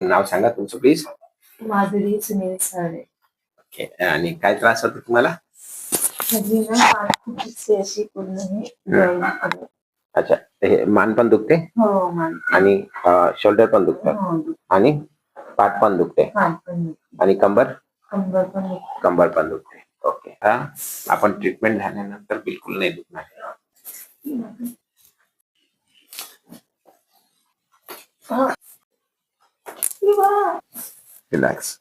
नाव सांगा तुमचं please. Madhuri Sunil Sale. Okay. आणि काय त्रास होतो तुम्हाला? माझी ना पाठ खूप दुखते अशी पूर्ण हे joint कडे. अच्छा, हे मान पण दुखते हो मान आणि शोल्डर पण दुखतात हो दुखते. आणि पाठ पण दुखते पाठ पण दुखते. आणि कंबर कंबर पण दुखते. कंबर पण दुखते. ओके. हा आपण ट्रीटमेंट झाल्यानंतर बिलकुल नाही दुखणार. रिलॅक्स.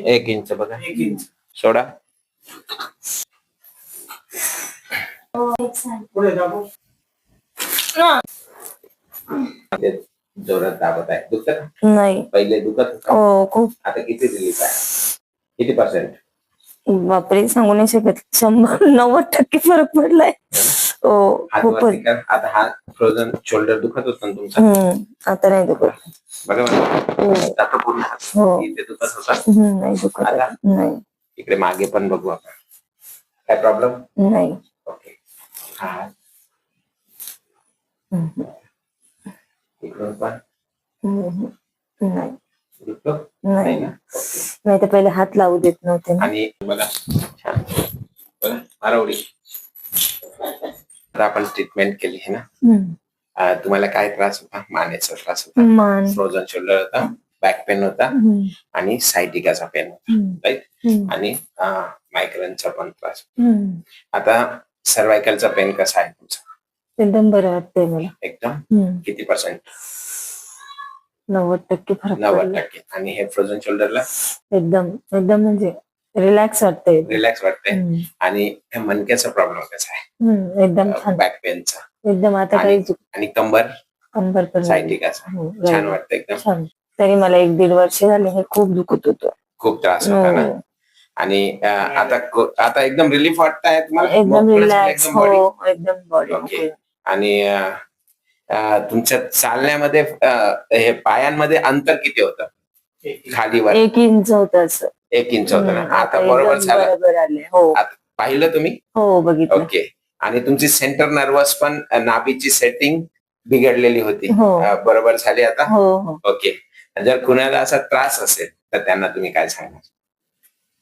एक इंच बघा. 1 इंच सोडा. पुढे दाबू. जोरात दाबत आहे. दुखत नाही. पहिले दुखत होतं. हो खूप. आता किती रिलीफ आहे? किती पर्सेंट? बापरे सांगू नाही शकत. 100-90% फरक पडलाय. हो खूपच. आता हा फ्रोझन शोल्डर दुखत होता ना तुमचा? आता नाही दुखत. बघा आता पूर्ण हो. इथे दुखत होता. नाही दुखत आता नाही. इकडे मागे पण बघू आपण. काय प्रॉब्लेम नाही. ओके. हा इकडून पण नाही. दुखतो नाही ना? नाही तर पहिले हात लावू देत नव्हते ना. आणि बघा छान बघा मारवडी. आता आपण ट्रीटमेंट केली आहे ना. तुम्हाला काय त्रास होता? मानेचा त्रास होता, मान, फ्रोझन शोल्डर होता, बॅक पेन होता आणि सायटिकाचा पेन होता, राईट? आणि मायग्रेनचा पण त्रास होता. आता सर्वायकलचा पेन कसा आहे तुमचा? एकदम बरं वाटतंय मला. एकदम किती पर्सेंट? 90% फरक 90%. आणि हे फ्रोझन शोल्डरला एकदम एकदम म्हणजे रिलॅक्स वाटतंय. रिलॅक्स वाटतंय. आणि हे मणक्याचा प्रॉब्लेम कसा आहे? एकदम छान. बॅक पेनचा एकदम आता काही आणि कंबर कंबर पण सायटिकाचा छान वाटतं एकदम. छान. तरी मला 1-1.5 वर्ष झाले हे खूप दुखत होतं. खूप त्रास होता ना. आणि आता एकदम रिलीफ वाटतंय तुम्हाला? एकदम रिलॅक्स. हो एकदम बॉडी. ओके. आणि तुमच्या चालण्यामध्ये हे पायांमध्ये अंतर किती होतं? खालीवर 1 इंच होतं असं. 1 इंच होतं ना. आता बरोबर झालं? बरोबर आले. हो पाहिलं तुम्ही? हो बघितलं. ओके. आणि तुमची सेंटर नर्वस पण नाभीची सेटिंग बिघडलेली होती, बरोबर झाली आता? हो. ओके. जर कुणाला असा त्रास असेल तर त्यांना तुम्ही काय सांगणार?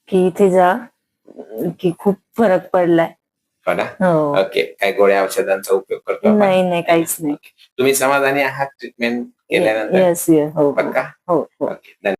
की इथे जा, की खूप फरक पडलाय. हो ना. ओके. काही गोळ्या औषधांचा उपयोग करतो आपण? नाही काहीच नाही. तुम्ही समाधानी आहात ट्रीटमेंट केल्यानंतर? येस. हो. पक्का? ओके.